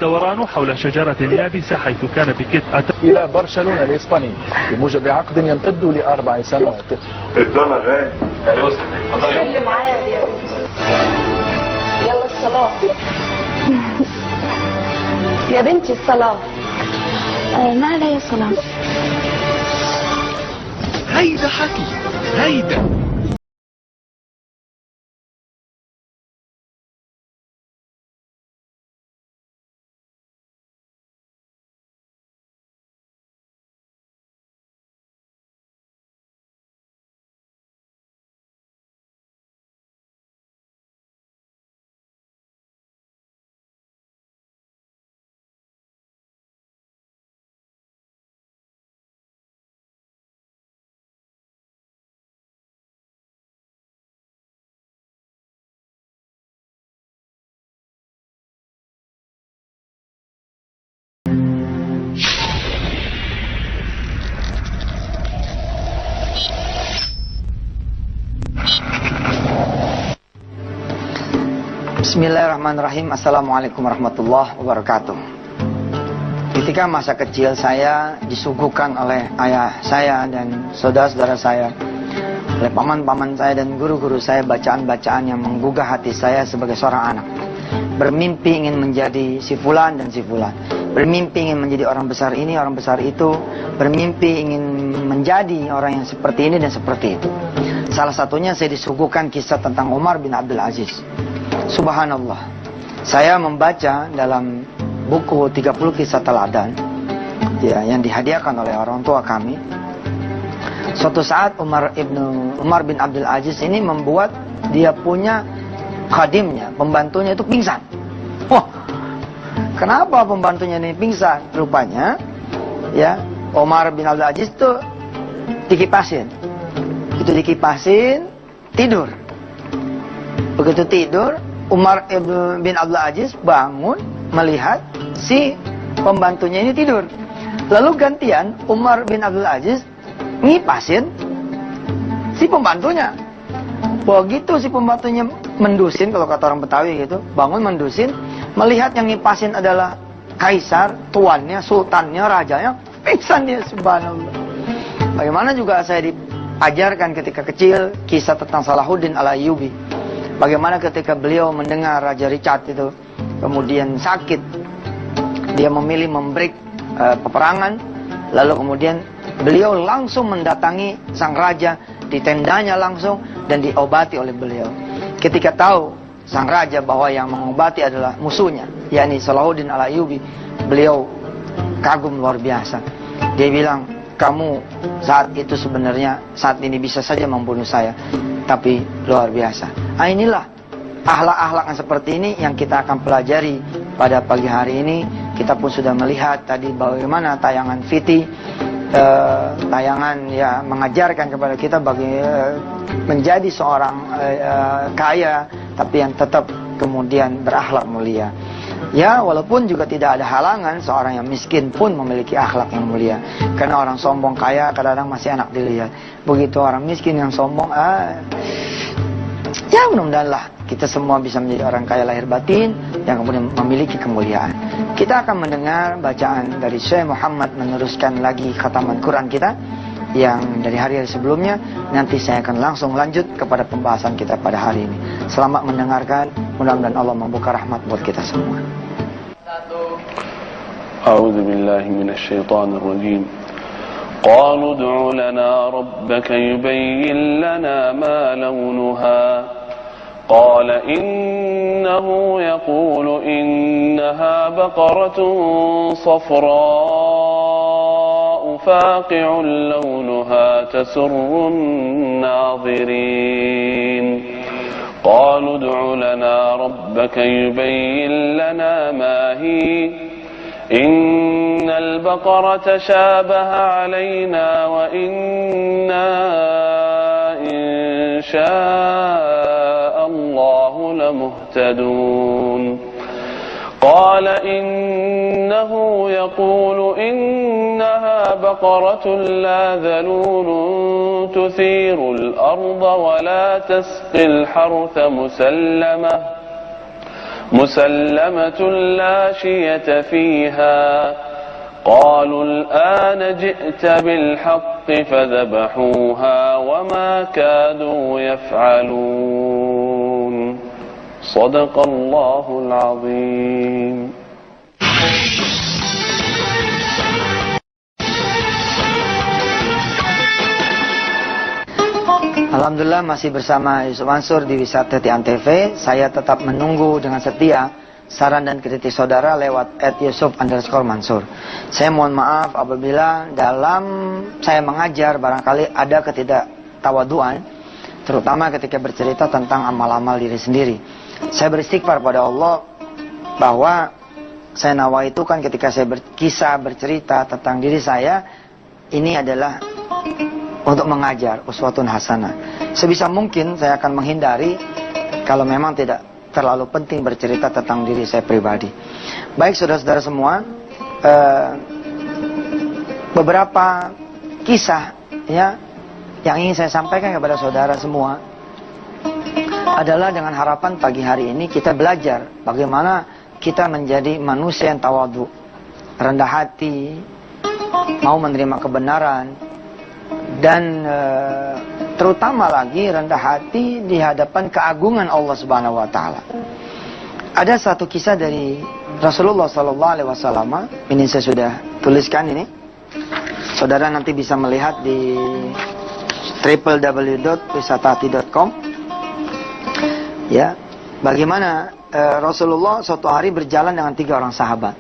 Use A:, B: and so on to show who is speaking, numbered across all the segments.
A: الدوران حول شجرة يابسة حيث كان بكتء
B: إلى برشلونة الإسباني بموجب عقد يمتد ل4 سنوات.
C: الدولار غالي يا يوسف.
D: اللي معايا يا يلا الصلاة. يا بنتي الصلاة.
E: ما علي الصلاة.
A: هيدا حكي هيدا.
F: Bismillahirrahmanirrahim. Assalamualaikum warahmatullahi wabarakatuh. Ketika masa kecil saya disuguhkan oleh ayah saya dan saudara-saudara saya, oleh paman-paman saya dan guru-guru saya, bacaan-bacaan yang menggugah hati saya sebagai seorang anak. Bermimpi ingin menjadi si fulan dan si fulan. Bermimpi ingin menjadi orang besar ini, orang besar itu. Bermimpi ingin menjadi orang yang seperti ini dan seperti itu. Salah satunya saya disuguhkan kisah tentang Umar bin Abdul Aziz. Subhanallah, saya membaca dalam buku 30 kisah teladan ya, yang dihadiahkan oleh orang tua kami. Suatu saat Umar bin Abdul Aziz ini membuat dia punya khadimnya, pembantunya itu pingsan. Kenapa pembantunya ini pingsan? Rupanya ya, Umar bin Abdul Aziz itu dikipasin. Itu dikipasin, tidur. Begitu tidur, Umar bin Abdul Aziz bangun melihat si pembantunya ini tidur. Lalu gantian Umar bin Abdul Aziz ngipasin si pembantunya. Begitu si pembantunya mendusin, kalau kata orang Betawi gitu, bangun mendusin, melihat yang ngipasin adalah kaisar, tuannya, sultannya, rajanya, pingsan dia, subhanallah. Bagaimana juga saya diajarkan ketika kecil kisah tentang Salahuddin Al-Ayyubi. Bagaimana ketika beliau mendengar Raja Richard itu kemudian sakit, dia memilih membreak peperangan, lalu kemudian beliau langsung mendatangi sang raja di tendanya langsung dan diobati oleh beliau. Ketika tahu sang raja bahwa yang mengobati adalah musuhnya, yakni Salahuddin Al-Ayyubi, beliau kagum luar biasa. Dia bilang, kamu saat itu sebenarnya saat ini bisa saja membunuh saya, tapi luar biasa. Inilah akhlak-akhlak yang seperti ini yang kita akan pelajari pada pagi hari ini. Kita pun sudah melihat tadi bagaimana tayangan VT, tayangan ya mengajarkan kepada kita menjadi seorang kaya, tapi yang tetap kemudian berakhlak mulia. Ya, walaupun juga tidak ada halangan seorang yang miskin pun memiliki akhlak yang mulia. Karena orang sombong kaya kadang-kadang masih enak dilihat. Begitu orang miskin yang sombong, ya mudah-mudahanlah kita semua bisa menjadi orang kaya lahir batin yang kemudian memiliki kemuliaan. Kita akan mendengar bacaan dari Syekh Muhammad meneruskan lagi khataman Quran kita yang dari hari-hari sebelumnya. Nanti saya akan langsung lanjut kepada pembahasan kita pada hari ini. Selamat mendengarkan, mudah-mudahan Allah membuka rahmat buat kita semua.
G: A'udzu billahi minasyaitonir rajim. Qalu ud'u lana rabbaka yubayyin lana ma launuha. Qala innahu yaqulu innaha baqaratun safra'u faqi'un launuha tasurrun nadhirin. قالوا ادع لنا ربك يبين لنا ما هي إن البقرة شابه علينا وإنا إن شاء الله لمهتدون قال إنه يقول إنها بقرة لا ذلول تثير الأرض ولا تسقي الحرث مسلمة لا شية فيها قالوا الآن جئت بالحق فذبحوها وما كادوا يفعلون صدق الله العظيم.
F: Alhamdulillah masih bersama Yusuf Mansur di Wisata Antv. Saya tetap menunggu dengan setia saran dan kritik saudara lewat @Yusuf_Mansur. Saya mohon maaf apabila dalam saya mengajar barangkali ada ketidaktawaduan, terutama ketika bercerita tentang amal-amal diri sendiri. Saya beristighfar pada Allah bahwa saya nawa itu kan ketika saya berkisah bercerita tentang diri saya, ini adalah untuk mengajar, uswatun hasanah. Sebisa mungkin saya akan menghindari kalau memang tidak terlalu penting bercerita tentang diri saya pribadi. Baik saudara-saudara semua, beberapa kisah ya yang ingin saya sampaikan kepada saudara semua adalah dengan harapan pagi hari ini kita belajar bagaimana kita menjadi manusia yang tawadhu, rendah hati, mau menerima kebenaran, dan terutama lagi rendah hati di hadapan keagungan Allah Subhanahu wa taala. Ada satu kisah dari Rasulullah sallallahu alaihi wasallam, ini saya sudah tuliskan ini. Saudara nanti bisa melihat di www.wisatahati.com. Ya, bagaimana Rasulullah suatu hari berjalan dengan 3 orang sahabat.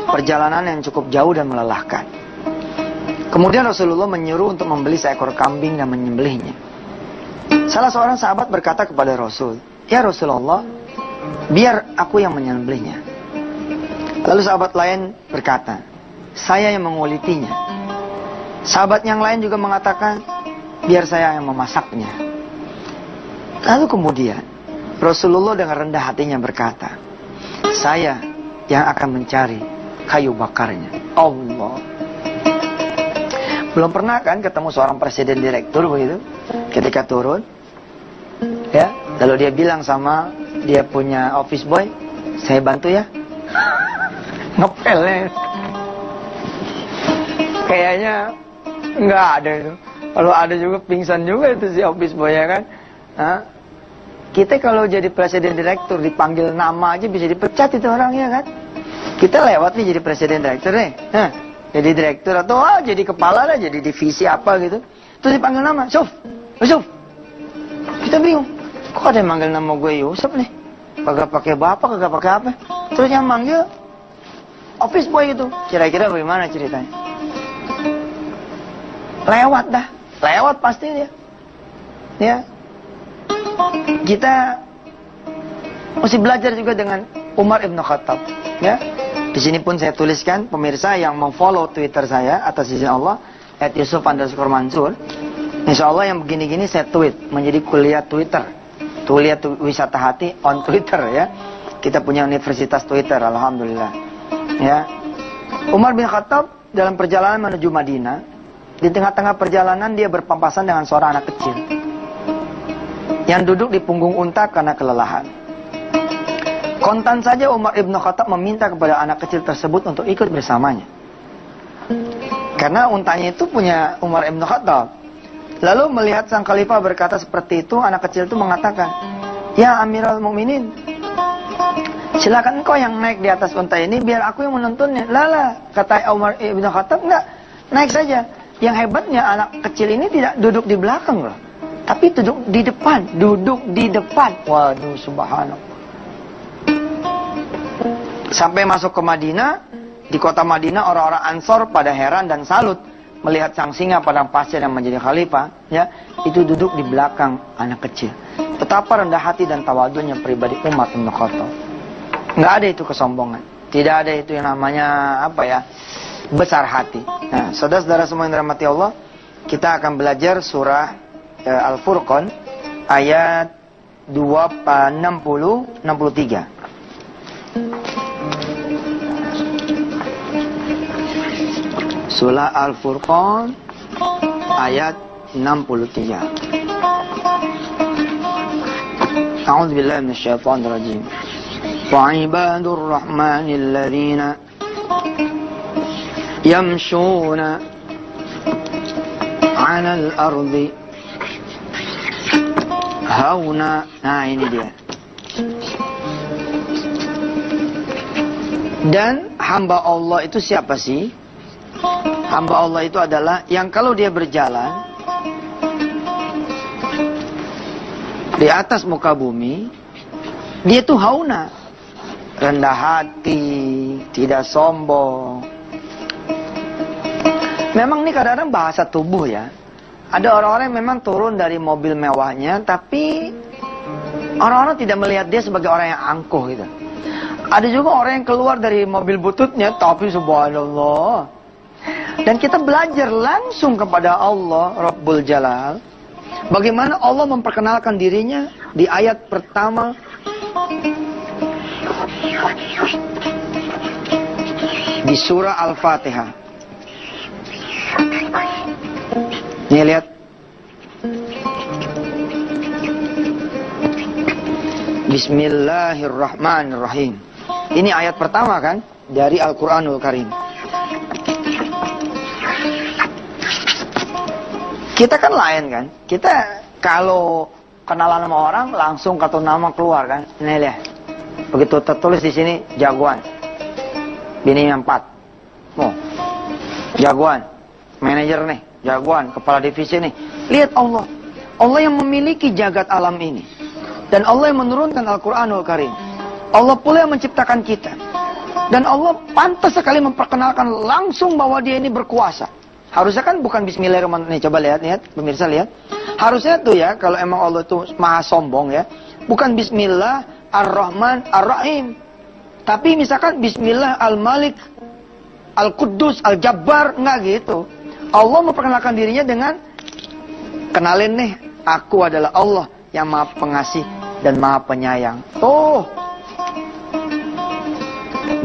F: Perjalanan yang cukup jauh dan melelahkan. Kemudian Rasulullah menyuruh untuk membeli seekor kambing dan menyembelihnya. Salah seorang sahabat berkata kepada Rasul, "Ya Rasulullah, biar aku yang menyembelihnya." Lalu sahabat lain berkata, "Saya yang mengulitinya." Sahabat yang lain juga mengatakan, "Biar saya yang memasaknya." Lalu kemudian Rasulullah dengan rendah hatinya berkata, "Saya yang akan mencari kayu bakarnya." Allah. Belum pernah kan ketemu seorang presiden direktur begitu, ketika turun, ya, lalu dia bilang sama dia punya office boy, "Saya bantu ya." Ngepelnya. Kayaknya nggak ada itu. Kalau ada juga pingsan juga itu si office boy ya kan. Hah? Kita kalau jadi presiden direktur dipanggil nama aja bisa dipecat itu orangnya kan. Kita lewat nih jadi presiden direktur nih. Hah? Jadi direktur atau jadi kepala lah, jadi divisi apa gitu. Terus dipanggil nama, Yusuf, Yusuf. Kita bingung, kok ada yang manggil nama gue Yusuf nih? Kagak pakai bapak, kagak pakai apa. Terus yang manggil office boy itu. Kira-kira bagaimana ceritanya? Lewat dah, lewat pasti dia. Ya, kita mesti belajar juga dengan Umar ibn Khattab. Ya. Di sini pun saya tuliskan, pemirsa yang mau follow Twitter saya atas izin Allah @Yusuf_Mansur. Insya Allah yang begini-gini saya tweet menjadi kuliah Twitter, kuliah wisata hati on Twitter ya. Kita punya universitas Twitter, alhamdulillah. Ya, Umar bin Khattab dalam perjalanan menuju Madinah, di tengah-tengah perjalanan dia berpapasan dengan seorang anak kecil yang duduk di punggung unta karena kelelahan. Kontan saja Umar ibn Khattab meminta kepada anak kecil tersebut untuk ikut bersamanya. Karena untanya itu punya Umar ibn Khattab. Lalu melihat sang khalifah berkata seperti itu, anak kecil itu mengatakan, "Ya Amirul Mukminin, silakan engkau yang naik di atas unta ini, biar aku yang menuntunnya." Lala, kata Umar ibn Khattab, "Enggak, naik saja." Yang hebatnya anak kecil ini tidak duduk di belakang loh, tapi duduk di depan, duduk di depan. Waduh, subhanallah. Sampai masuk ke Madinah, di kota Madinah orang-orang Ansor pada heran dan salut melihat sang singa padang pasir yang menjadi khalifah, ya, itu duduk di belakang anak kecil. Betapa rendah hati dan tawadhunya pribadi Umar bin Khattab. Nggak ada itu kesombongan, tidak ada itu yang namanya apa ya, besar hati. Nah, saudara-saudara semua yang dirahmati Allah, kita akan belajar surah Al-Furqan ayat 60-63. Surah Al-Furqan ayat 63. A'udzu billahi minasyaitonir rajim. Wa ibadur rahmanil ladzina yamshuna 'alal ardi hauna. Nah, ini dia. Dan hamba Allah itu siapa sih? Hamba Allah itu adalah yang kalau dia berjalan di atas muka bumi, dia tuh hauna, rendah hati, tidak sombong. Memang ini kadang-kadang bahasa tubuh ya. Ada orang-orang yang memang turun dari mobil mewahnya, tapi orang-orang tidak melihat dia sebagai orang yang angkuh gitu. Ada juga orang yang keluar dari mobil bututnya, tapi subhanallah. Dan kita belajar langsung kepada Allah Rabbul Jalal. Bagaimana Allah memperkenalkan dirinya di ayat pertama. Di surah Al-Fatihah. Nih lihat. Bismillahirrahmanirrahim. Ini ayat pertama kan dari Al-Quranul Karim. Kita kan lain kan. Kita kalau kenalan sama orang langsung kartu nama keluar kan. Ini lihat. Begitu tertulis di sini jagoan. Bini 4. Oh. Jagoan. Manajer nih, jagoan, kepala divisi nih. Lihat Allah. Allah yang memiliki jagat alam ini. Dan Allah yang menurunkan Al-Quranul Karim. Allah pula yang menciptakan kita. Dan Allah pantas sekali memperkenalkan langsung bahwa dia ini berkuasa. Harusnya kan bukan Bismillahirrahmanirrahim. Nih, coba lihat, pemirsa lihat. Harusnya tuh ya, kalau emang Allah itu maha sombong ya. Bukan Bismillah Ar-Rahman Ar-Rahim. Tapi misalkan Bismillah Al-Malik Al-Quddus Al-Jabbar. Enggak gitu. Allah memperkenalkan dirinya dengan, kenalin nih, aku adalah Allah yang maha pengasih dan maha penyayang. Tuh.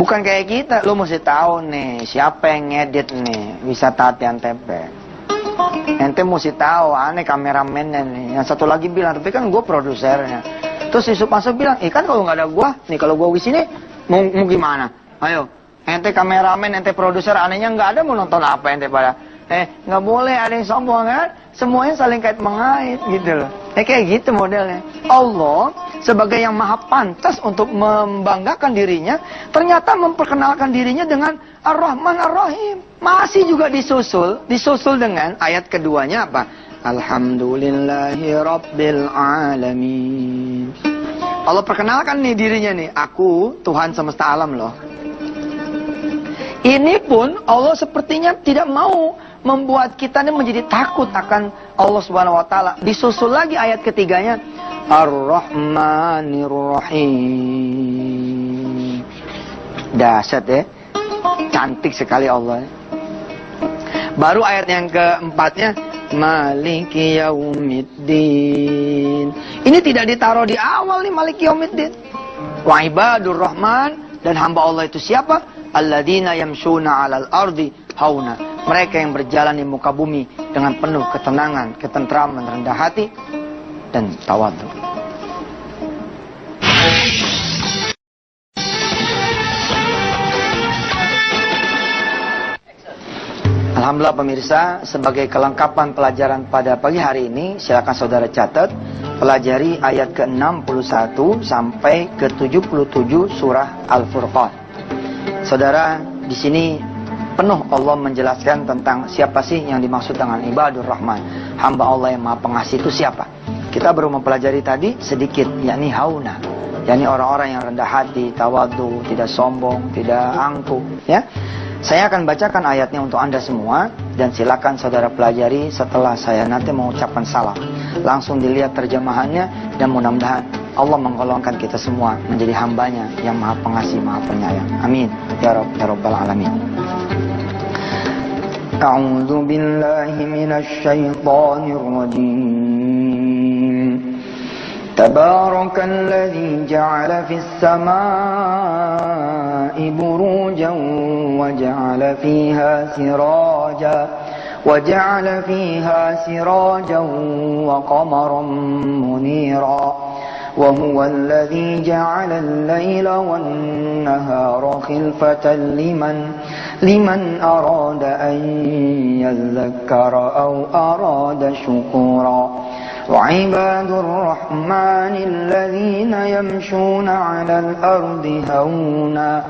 F: Bukan kayak kita, lu mesti tahu nih, siapa yang ngedit nih, bisa Tatian Tepe. Ente mesti tahu, aneh kameramennya nih. Yang satu lagi bilang, tapi kan gue produsernya. Terus Yusuf Mansur bilang, kan kalau nggak ada gue, nih kalau gue di sini mau gimana? Ayo, ente kameramen, ente produser, anehnya nggak ada, mau nonton apa ente pada? Nggak boleh ada yang sombong kan? Semuanya saling kait mengait gitu loh. Kayak gitu modelnya. Allah sebagai yang maha pantas untuk membanggakan dirinya, ternyata memperkenalkan dirinya dengan Ar-Rahman Ar-Rahim. Masih juga disusul dengan ayat keduanya apa? Alhamdulillahi Rabbil Alamin. Allah perkenalkan nih dirinya nih, aku Tuhan semesta alam loh. Ini pun Allah sepertinya tidak mau membuat kita ini menjadi takut akan Allah Subhanahu wa taala. Disusul lagi ayat ketiganya, Ar-Rahmanir-Rahim. Dahsyat ya. Cantik sekali Allah. Baru ayat yang keempatnya, Maliki Yaumiddin. Ini tidak ditaruh di awal nih, Maliki Yaumiddin. Wa ibadur Rahman, dan hamba Allah itu siapa? Alladzina yamshuna 'alal ardi hauna. Mereka yang berjalan di muka bumi dengan penuh ketenangan, ketentraman, rendah hati dan tawadhu. Alhamdulillah pemirsa, sebagai kelengkapan pelajaran pada pagi hari ini, silakan saudara catat, pelajari ayat ke-61 sampai ke-77 surah Al-Furqan. Saudara, di sini penuh Allah menjelaskan tentang siapa sih yang dimaksud dengan ibadur Rahman. Hamba Allah yang maha pengasih itu siapa? Kita baru mempelajari tadi sedikit, yakni hauna. Yakni orang-orang yang rendah hati, tawadhu, tidak sombong, tidak angkuh. Ya. Saya akan bacakan ayatnya untuk Anda semua. Dan silakan saudara pelajari setelah saya nanti mengucapkan salam. Langsung dilihat terjemahannya. Dan mudah-mudahan Allah menggolongkan kita semua menjadi hambanya yang maha pengasih, maha penyayang. Amin. Ya Rabbal Alamin. A'udzu billahi minasy syaithanir rajim. Tabarakalladzi ja'ala fis samaa'i burujan wa ja'ala fiha sirajan wa qamaran munira وهو الذي جعل الليل والنهار خلفة لمن أراد أن يذكر أو أراد شكورا وعباد الرحمن الذين يمشون على الأرض هونا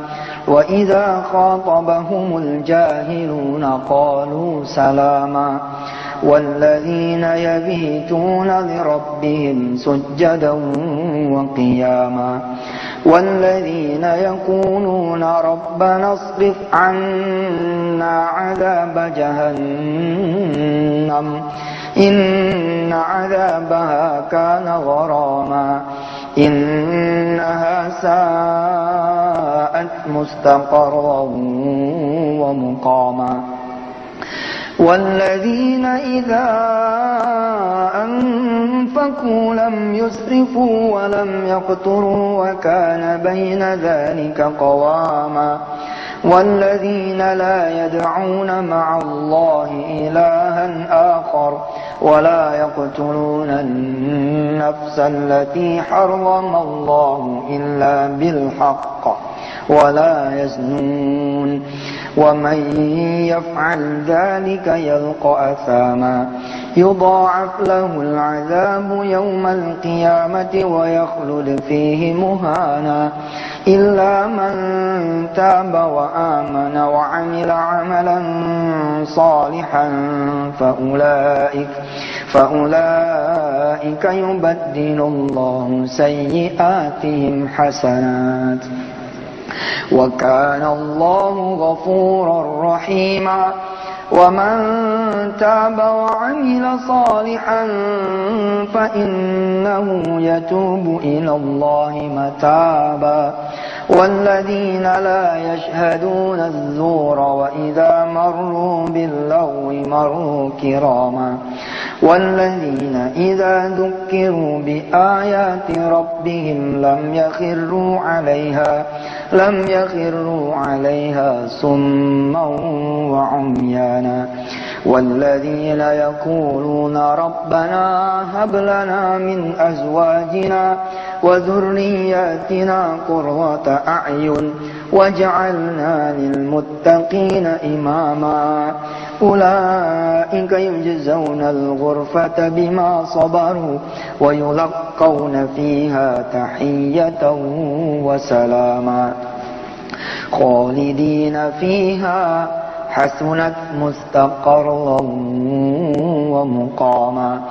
F: وإذا خاطبهم الجاهلون قالوا سلاما والذين يبيتون لربهم سجدا وقياما والذين يقولون ربنا اصرف عنا عذاب جهنم إن عذابها كان غراما إنها ساءت مستقرا ومقاما والذين إذا أنفقوا لم يسرفوا ولم يقتروا وكان بين ذلك قواما والذين لا يدعون مع الله إلها آخر ولا يقتلون النفس التي حرم الله إلا بالحق ولا يزنون ومن يفعل ذلك يلقى أثاما يضاعف له العذاب يوم القيامة ويخلد فيه مهانا إلا من تاب وآمن وعمل عملا صالحا فأولئك يبدل الله سيئاتهم حسنات وكان الله غفورا رحيما ومن تاب وعمل صالحا فإنه يتوب إلى الله متابا والذين لا يشهدون الزور وإذا مروا باللغو مروا كراما والذين إذا ذكروا بآيات ربهم لم يخروا عليها صما وعميانا والذين يقولون ربنا هب لنا من أزواجنا وذرياتنا قرة أعين واجعلنا للمتقين إماما أولئك يجزون الغرفة بما صبروا ويلقون فيها تحية وسلاما خالدين فيها حسنت مستقرا ومقاما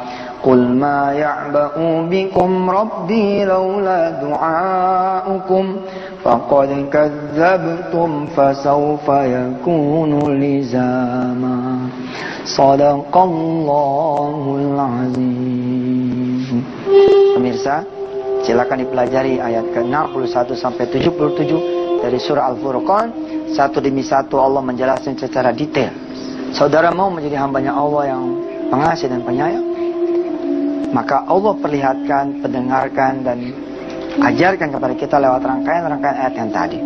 F: قل ما يعبأ بكم ربي لولا دعاؤكم فقد كذبتم فسوف يكون لزاما صدق Allahul Azim. Pemirsa, silakan dipelajari ayat ke-61 sampai 77 dari surah Al-Furqan. Satu demi satu Allah menjelaskan secara detail. Saudara mau menjadi hambanya Allah yang pengasih dan penyayang, maka Allah perlihatkan, pendengarkan dan ajarkan kepada kita lewat rangkaian-rangkaian ayat yang tadi.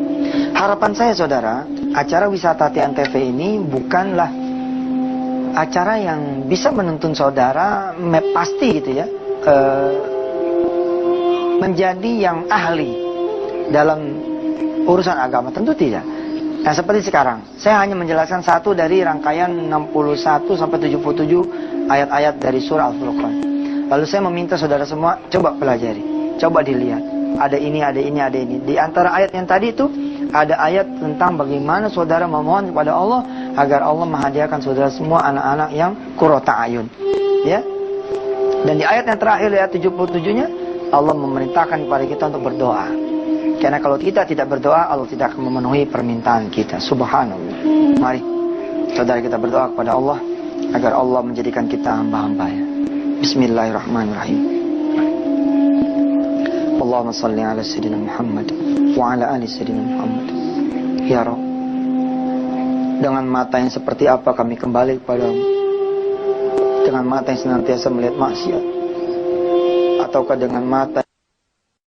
F: Harapan saya saudara, acara wisata TNTV ini bukanlah acara yang bisa menuntun saudara pasti gitu ya, menjadi yang ahli dalam urusan agama, tentu tidak. Nah seperti sekarang, saya hanya menjelaskan satu dari rangkaian 61 sampai 77 ayat-ayat dari surah Al-Furqan. Lalu saya meminta saudara semua coba pelajari, coba dilihat. Ada ini, ada ini, ada ini. Di antara ayat yang tadi itu ada ayat tentang bagaimana saudara memohon kepada Allah agar Allah menghadiahkan saudara semua anak-anak yang qurrata ayun. Ya. Dan di ayat yang terakhir, ayat 77-nya, Allah memerintahkan kepada kita untuk berdoa. Karena kalau kita tidak berdoa, Allah tidak akan memenuhi permintaan kita. Subhanallah. Mari saudara kita berdoa kepada Allah agar Allah menjadikan kita hamba-hamba-Nya. Bismillahirrahmanirrahim. Allahumma salli ala sayyidina Muhammad wa ala ali sayyidina Muhammad. Ya Rabb, dengan mata yang seperti apa kami kembali kepadamu? Dengan mata yang senantiasa melihat maksiat, ataukah dengan mata